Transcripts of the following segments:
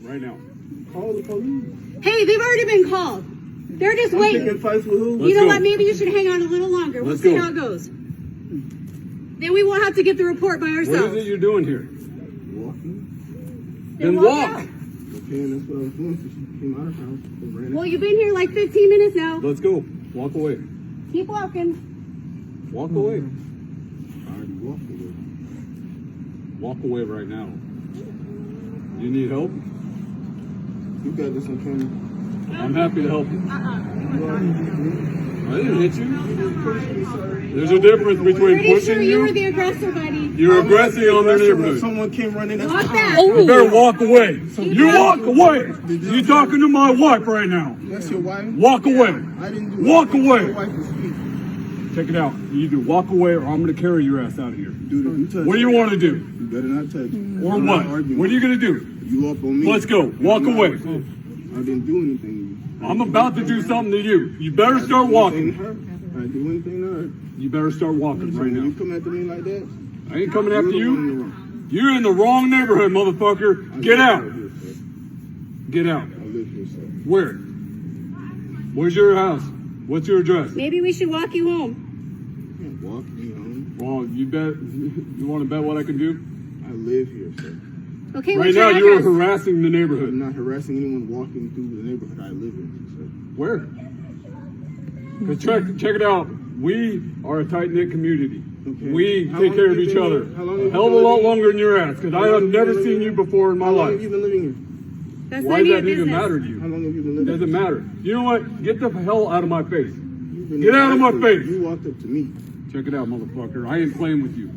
right now. Call the police. Hey, they've already been called. They're just waiting. Picking fights with who? You know what? Maybe you should hang on a little longer. We'll see how it goes. Then we won't have to get the report by ourselves. What is it you're doing here? Walking. Then walk. Okay, that's what I was doing. So she came out of her house and ran Well, you've been here like 15 minutes now. Let's go. Walk away. Keep walking. Walk away. I already walked away. Walk away right now. You need help? You got this on camera. I'm happy to help you. You already hit me. I didn't hit you. There's a difference between Pretty pushing sure you were the aggressor, buddy. You're aggressing on their neighborhood. Someone came running. Walk back. You better walk away. You walk away. You're talking to my wife right now. That's your wife? Walk away. I didn't do Walk anything. away. Your wife is speaking. Check it out. You either walk away or I'm going to carry your ass out of here. Dude, if you touch What do you want to do? You better not touch me. Or I'm what? not arguing. What are you going to do? You up on me. Let's go. Walk away. I didn't do anything to you. I'm about to do something to you. You better start walking. I didn't do anything to her. You better start walking right You now. come after me like that? I ain't coming after You're the one in the you. wrong. You're in the wrong neighborhood, motherfucker. Get out. Get out. I live here, sir. Where? Where's your house? What's your address? Maybe we should walk you home. You can't walk me home. Well, you bet. You want to bet what I can do? I live here, sir. Okay, Right what's now, your you're address? harassing the I'm neighborhood. not harassing anyone walking through the neighborhood I live in, sir. Where? 'Cause check it out. We are a tight-knit community. Okay. We How take long care have of you each been other. here? How long A have hell you of a been lot living longer than your ass, because I have never seen you before in my How long life. have you been living here? That's Why none of does your that even business. matter to How you? long have you been It living doesn't here? matter. You know what? Get the hell out of my face. You've been Get out of my here. face. You walked up to me. Check it out, motherfucker. I ain't playing with you.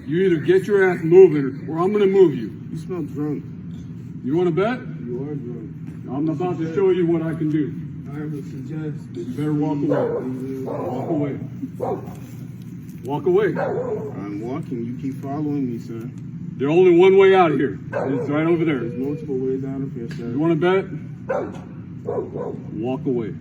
You either get your ass moving or I'm going to move you. You smell drunk. You want to bet? You are drunk. I'm about to show you what I can do. I would suggest that You better walk away. Walk away. Walk away. I'm walking. You keep following me, sir. There's only one way out of here. It's right over there. There's multiple ways out of here, sir. You want to bet? Walk away.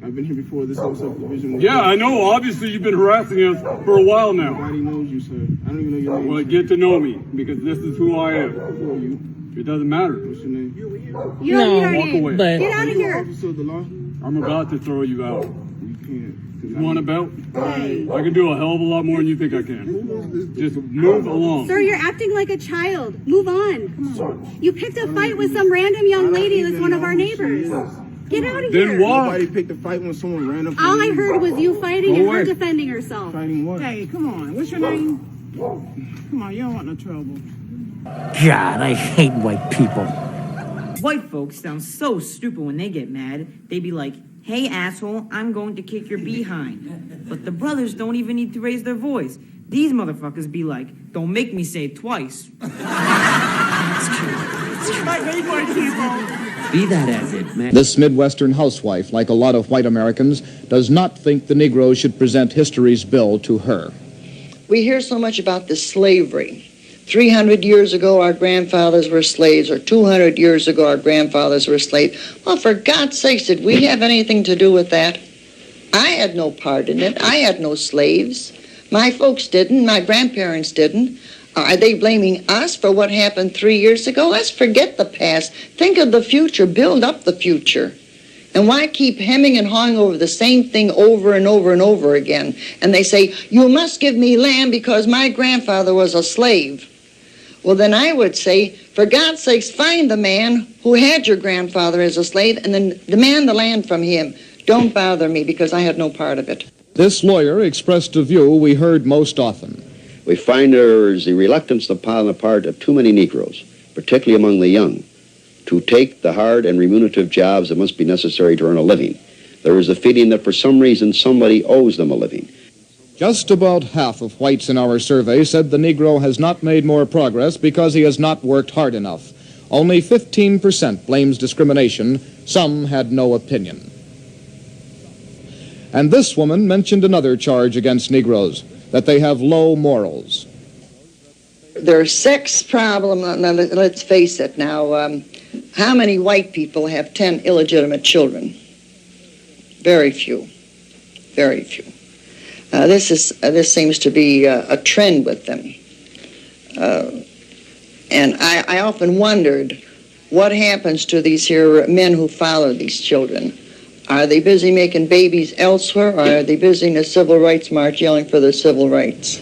I've been here before. This whole subdivision. Yeah, I know. Obviously, you've been harassing us for a while now. Nobody knows you, sir. I don't even know your name. Well, get to know me because this is who I am. Who are you? It doesn't matter. What's your name? You don't need our walk name. away. Get out Are of you an here. officer of the law? I'm about to throw you out. You can't. You want to bet? Hey. I can do a hell of a lot more than you think I can. Who is this? Just move along. Sir, you're acting like a child. Move on. Come on. You picked a fight with some random young lady that's one of our neighbors. Get out of Then here. walk. Nobody picked a fight when someone ran up. All on I me. heard was you fighting Go and away. her defending herself. Fighting what? Hey, come on. What's your name? Come on, you don't want no trouble. God, I hate white people. White folks sound so stupid when they get mad. They be like, hey, asshole, I'm going to kick your behind. But the brothers don't even need to raise their voice. These motherfuckers be like, don't make me say it twice. I hate white people. Be that as it may. This Midwestern housewife, like a lot of white Americans, does not think the Negro should present history's bill to her. We hear so much about the slavery. 300 years ago, our grandfathers were slaves, or 200 years ago, our grandfathers were slaves. Well, for God's sakes, did we have anything to do with that? I had no part in it. I had no slaves. My folks didn't. My grandparents didn't. Are they blaming us for what happened 3 years ago? Let's forget the past. Think of the future. Build up the future. And why keep hemming and hawing over the same thing over and over and over again? And they say, you must give me land because my grandfather was a slave. Well, then I would say, for God's sakes, find the man who had your grandfather as a slave and then demand the land from him. Don't bother me because I had no part of it. This lawyer expressed a view we heard most often. We find there is a reluctance upon the part of too many Negroes, particularly among the young, to take the hard and remunerative jobs that must be necessary to earn a living. There is a feeling that for some reason somebody owes them a living. Just about half of whites in our survey said the Negro has not made more progress because he has not worked hard enough. Only 15% blames discrimination. Some had no opinion. And this woman mentioned another charge against Negroes, that they have low morals. Their sex problem, let's face it now, how many white people have 10 illegitimate children? Very few. Very few. This seems to be a trend with them. And I often wondered what happens to these here men who follow these children? Are they busy making babies elsewhere, or are they busy in a civil rights march yelling for their civil rights?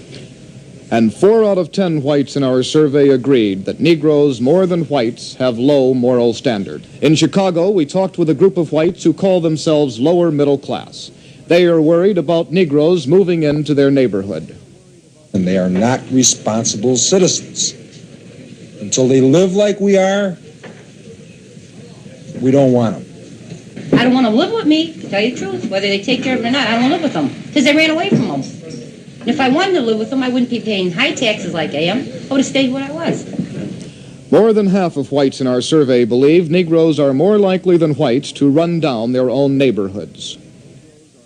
And 4 out of 10 whites in our survey agreed that Negroes, more than whites, have low moral standard. In Chicago, we talked with a group of whites who call themselves lower middle class. They are worried about Negroes moving into their neighborhood. And they are not responsible citizens. Until they live like we are, we don't want them. I don't want to live with me, to tell you the truth. Whether they take care of it or not, I don't want to live with them. Because they ran away from them. And if I wanted to live with them, I wouldn't be paying high taxes like I am. I would have stayed where I was. More than half of whites in our survey believe Negroes are more likely than whites to run down their own neighborhoods.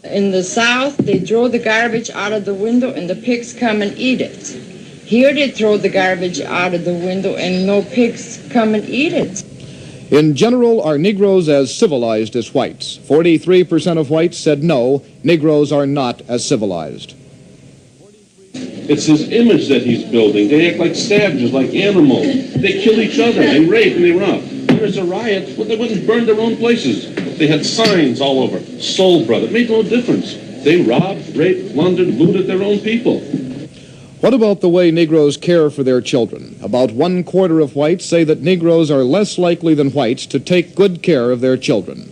In the South, they throw the garbage out of the window and the pigs come and eat it. Here they throw the garbage out of the window and no pigs come and eat it. In general, are Negroes as civilized as whites? 43% of whites said no, Negroes are not as civilized. It's his image that he's building. They act like savages, like animals. They kill each other, they rape and they rob. There's a riot, well, they wouldn't burn their own places. They had signs all over, Soul Brother. It made no difference. They robbed, raped, plundered, looted their own people. What about the way Negroes care for their children? About 1/4 of whites say that Negroes are less likely than whites to take good care of their children.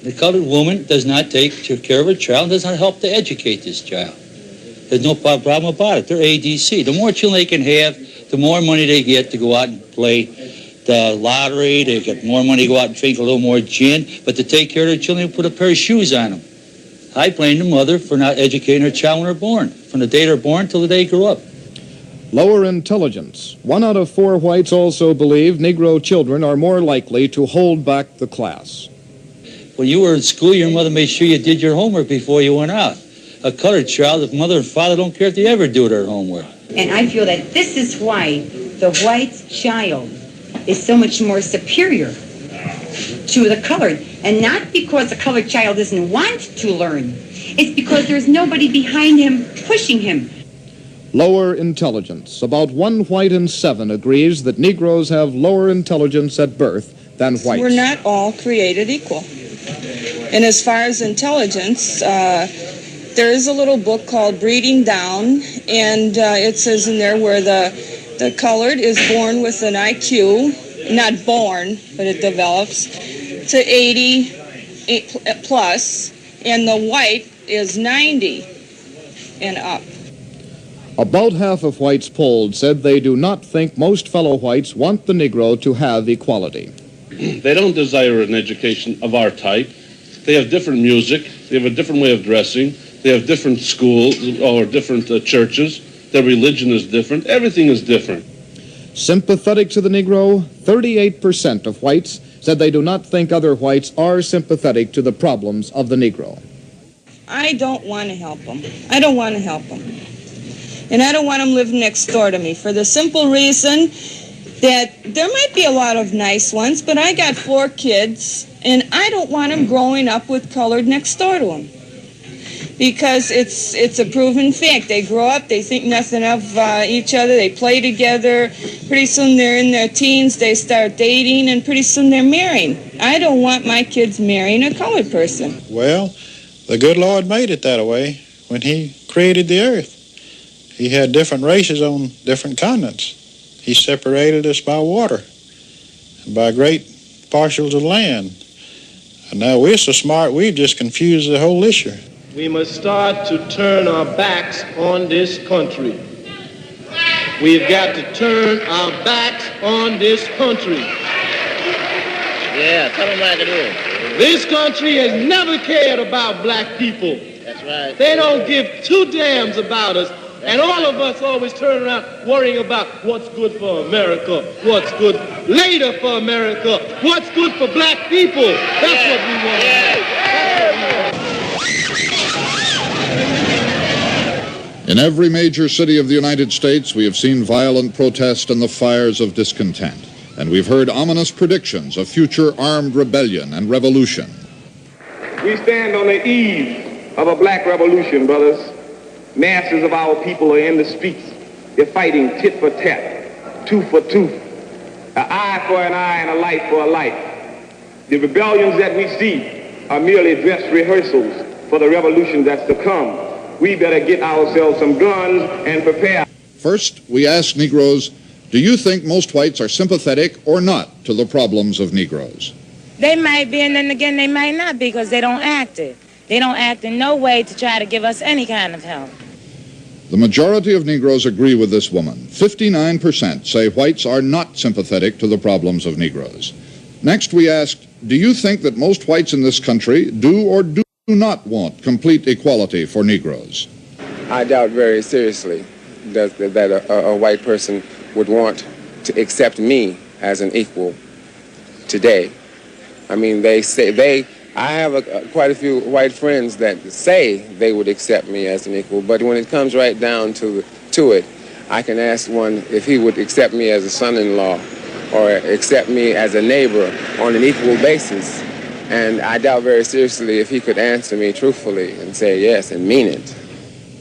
The colored woman does not take care of her child, does not help to educate this child. There's no problem about it. They're ADC. The more children they can have, the more money they get to go out and play the lottery. They get more money to go out and drink a little more gin. But to take care of their children, they put a pair of shoes on them. I blame the mother for not educating her child when they're born, from the day they're born till the day they grow up. Lower intelligence. 1 out of 4 whites also believe Negro children are more likely to hold back the class. When you were in school, your mother made sure you did your homework before you went out. A colored child, if mother and father don't care if they ever do their homework. And I feel that this is why the white child is so much more superior to the colored. And not because the colored child doesn't want to learn. It's because there's nobody behind him pushing him. Lower intelligence. About 1 white in 7 agrees that Negroes have lower intelligence at birth than whites. We're not all created equal. And as far as intelligence, there is a little book called Breeding Down, and it says in there where the colored is born with an IQ, not born, but it develops, to 80 plus, and the white is 90 and up. About half of whites polled said they do not think most fellow whites want the Negro to have equality. They don't desire an education of our type. They have different music. They have a different way of dressing. They have different schools or different churches. Their religion is different. Everything is different. Sympathetic to the Negro, 38% of whites said they do not think other whites are sympathetic to the problems of the Negro. I don't want to help them. I don't want to help them. And I don't want them living next door to me for the simple reason that there might be a lot of nice ones, but I got 4 kids, and I don't want them growing up with colored next door to them. Because it's a proven fact. They grow up, they think nothing of each other, they play together, pretty soon they're in their teens, they start dating, and pretty soon they're marrying. I don't want my kids marrying a colored person. Well, the good Lord made it that way when he created the earth. He had different races on different continents. He separated us by water and by great parcels of land. And now we're so smart, we've just confused the whole issue. We must start to turn our backs on this country. We've got to turn our backs on this country. Yeah, tell them what to do. This country has never cared about black people. That's right. They don't give 2 damns about us. And all of us always turn around worrying about what's good for America, what's good later for America, what's good for black people. That's what we want. In every major city of the United States, we have seen violent protest and the fires of discontent. And we've heard ominous predictions of future armed rebellion and revolution. We stand on the eve of a black revolution, brothers. Masses of our people are in the streets. They're fighting tit for tat, tooth for tooth. An eye for an eye and a life for a life. The rebellions that we see are merely dress rehearsals for the revolution that's to come. We better get ourselves some guns and prepare. First, we ask Negroes, do you think most whites are sympathetic or not to the problems of Negroes? They might be, and then again, they might not be, because they don't act it. They don't act in no way to try to give us any kind of help. The majority of Negroes agree with this woman. 59% say whites are not sympathetic to the problems of Negroes. Next, we asked, do you think that most whites in this country do or do not want complete equality for Negroes? I doubt very seriously that a white person would want to accept me as an equal today. I mean, I have quite a few white friends that say they would accept me as an equal, but when it comes right down to it, I can ask one if he would accept me as a son-in-law or accept me as a neighbor on an equal basis. And I doubt very seriously if he could answer me truthfully and say yes and mean it.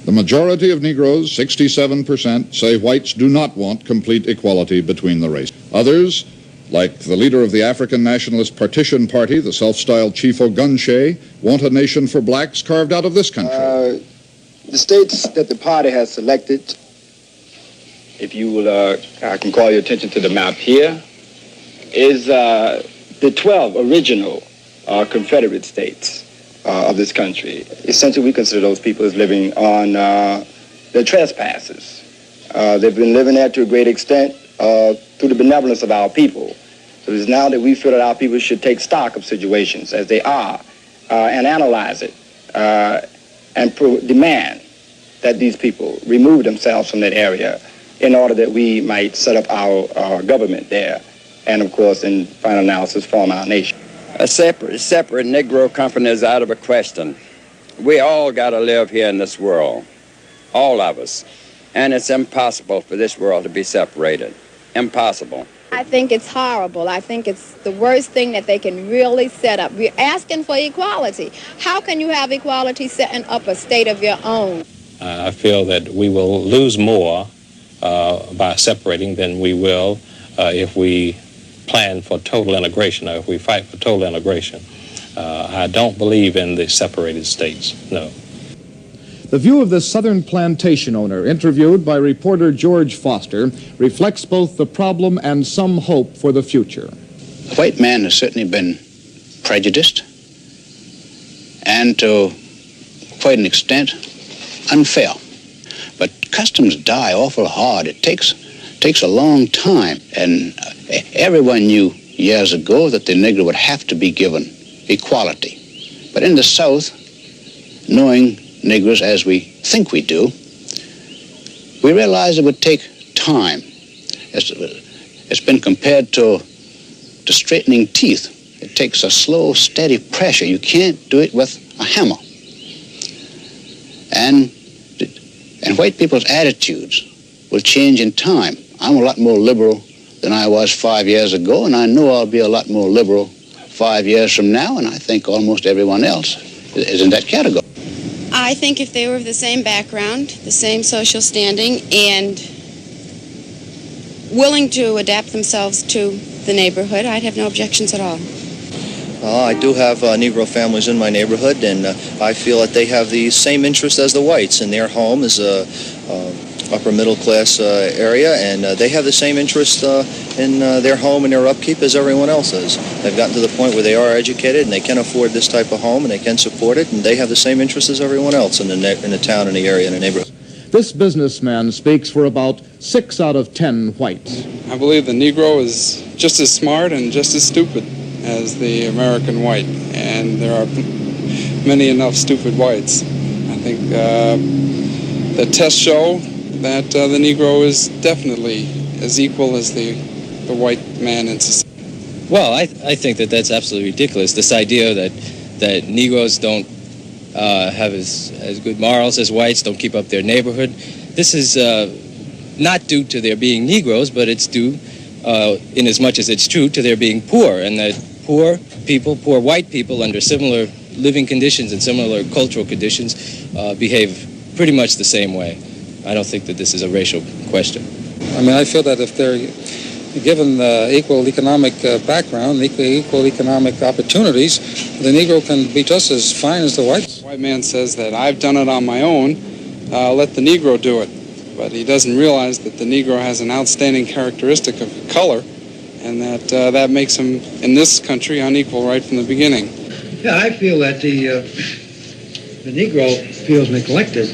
The majority of Negroes, 67%, say whites do not want complete equality between the races. Others, like the leader of the African Nationalist Partition Party, the self-styled Chief Ogunche, want a nation for blacks carved out of this country. The states that the party has selected, if you will, I can call your attention to the map here, is the 12 original Confederate states of this country. Essentially, we consider those people as living on their trespasses. They've been living there to a great extent through the benevolence of our people. So it is now that we feel that our people should take stock of situations as they are and analyze it and demand that these people remove themselves from that area in order that we might set up our government there and, of course, in final analysis, form our nation. A separate Negro company is out of a question. We all got to live here in this world, all of us, and it's impossible for this world to be separated. Impossible. I think it's horrible. I think it's the worst thing that they can really set up. We're asking for equality. How can you have equality setting up a state of your own? I feel that we will lose more by separating than we will if we plan for total integration or if we fight for total integration. I don't believe in the separated states, no. The view of this southern plantation owner, interviewed by reporter George Foster, reflects both the problem and some hope for the future. The white man has certainly been prejudiced and to quite an extent unfair. But customs die awful hard. It takes a long time, and everyone knew years ago that the Negro would have to be given equality. But in the South, knowing Negroes as we think we do, we realize it would take time. It's been compared to straightening teeth. It takes a slow, steady pressure. You can't do it with a hammer. And white people's attitudes will change in time. I'm a lot more liberal than I was 5 years ago, and I know I'll be a lot more liberal 5 years from now, and I think almost everyone else is in that category. I think if they were of the same background, the same social standing, and willing to adapt themselves to the neighborhood, I'd have no objections at all. I do have Negro families in my neighborhood, and I feel that they have the same interest as the whites, and their home is a upper middle class area, and they have the same interest in their home and their upkeep as everyone else is. They've gotten to the point where they are educated and they can afford this type of home and they can support it, and they have the same interest as everyone else in the town, in the area, in the neighborhood. This businessman speaks for about 6 out of 10 whites. I believe the Negro is just as smart and just as stupid as the American white, and there are many enough stupid whites. I think the tests show that the Negro is definitely as equal as the white man in society. Well, I think that that's absolutely ridiculous. This idea that Negroes don't have as good morals as whites, don't keep up their neighborhood. This is not due to their being Negroes, but it's due, in as much as it's true, to their being poor, and that poor white people under similar living conditions and similar cultural conditions behave pretty much the same way. I don't think that this is a racial question. I mean, I feel that if given the equal economic background, equal economic opportunities, the Negro can be just as fine as the white. The white man says that I've done it on my own, let the Negro do it. But he doesn't realize that the Negro has an outstanding characteristic of color, and that that makes him, in this country, unequal right from the beginning. Yeah, I feel that the Negro feels neglected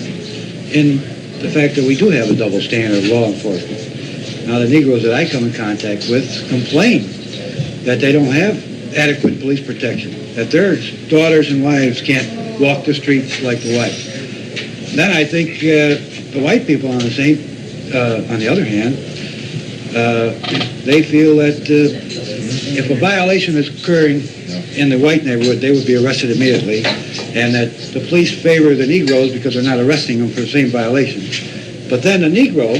in the fact that we do have a double standard of law enforcement. Now, the Negroes that I come in contact with complain that they don't have adequate police protection, that their daughters and wives can't walk the streets like the whites. Then I think the white people on the other hand, they feel that if a violation is occurring in the white neighborhood, they would be arrested immediately, and that the police favor the Negroes because they're not arresting them for the same violation. But then the Negro,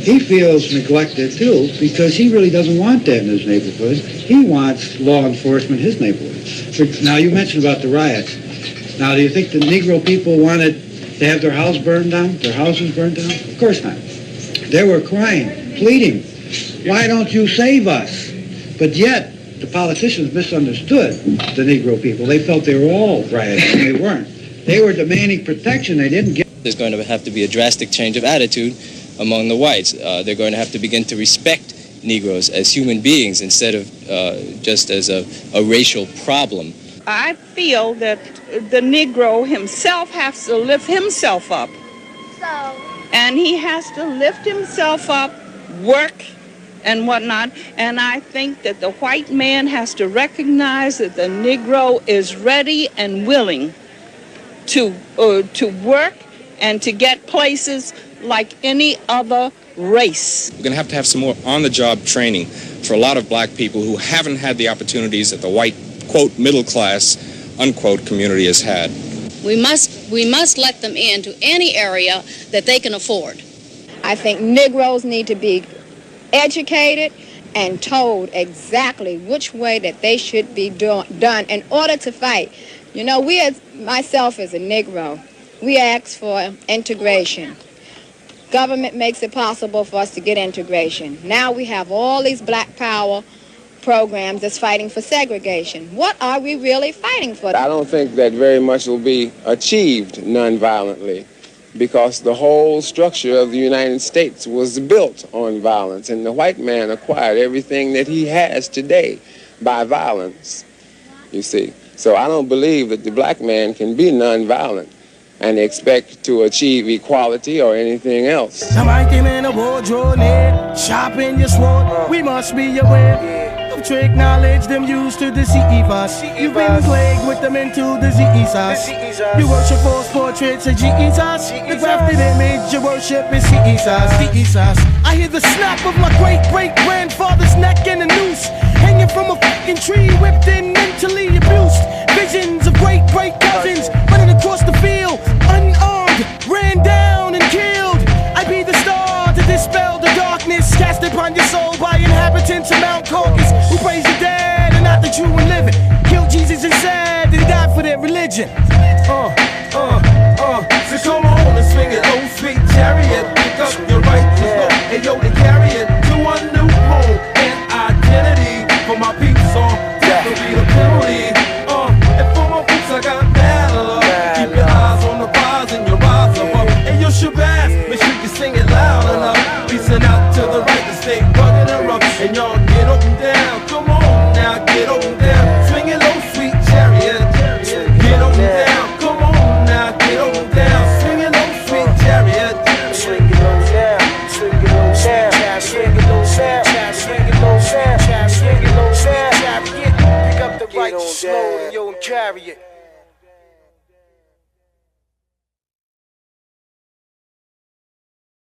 he feels neglected too because he really doesn't want that in his neighborhood. He wants law enforcement in his neighborhood. Now, you mentioned about the riots. Now, do you think the Negro people wanted to have their house burned down, their houses burned down? Of course not. They were crying, pleading, why don't you save us? But yet, the politicians misunderstood the Negro people. They felt they were all rioting, and they weren't. They were demanding protection. They didn't get. There's going to have to be a drastic change of attitude among the whites. They're going to have to begin to respect Negroes as human beings instead of just as a racial problem. I feel that the Negro himself has to lift himself up. And he has to lift himself up, work, and whatnot. And I think that the white man has to recognize that the Negro is ready and willing to work and to get places like any other race. We're going to have some more on-the-job training for a lot of black people who haven't had the opportunities that the white, quote, middle class, unquote, community has had. We must let them into any area that they can afford. I think Negroes need to be educated and told exactly which way that they should be done in order to fight. You know, myself as a Negro, we ask for integration. Government makes it possible for us to get integration. Now we have all these black power programs that's fighting for segregation. What are we really fighting for? I don't think that very much will be achieved nonviolently, because the whole structure of the United States was built on violence, and the white man acquired everything that he has today by violence, you see. So I don't believe that the black man can be nonviolent and expect to achieve equality or anything else. Somebody came in a wardrobe, shopping your sword. We must be aware to acknowledge them used to deceive us. You've been plagued with them into diseases. You worship false portraits of Jesus. The grafted image you worship is Jesus. I hear the snap of my great-great-grandfather's neck in a noose, hanging from a fucking tree, whipped and mentally abused. Visions of great-great-cousins running across the field, unarmed, ran down and killed. I be the star to dispel the darkness cast upon your soul by inhabitants of Mount Caucasus who praise the dead and not the true and living. Killed Jesus and said that he died for their religion. So come on and swing it, oh sweet chariot. Pick up your righteous load, and yo, to carry it to a new home and identity. For my peeps on, death will be the penalty. And for my peeps, I got bad love. Keep your eyes on the prize and your rise above. And your shabazz, make sure you sing it loud enough. Reaching out to the right to stay rugged and rough. And y'all get up and down, come on now, get up and down. Swing it low, sweet chariot. Get up and down, come on now, get up and down. Swing it low, sweet chariot. Swing it low down, swing it low down, swing it low down, swing it low down, swing it low down. Pick up the right slow and yo, carry it.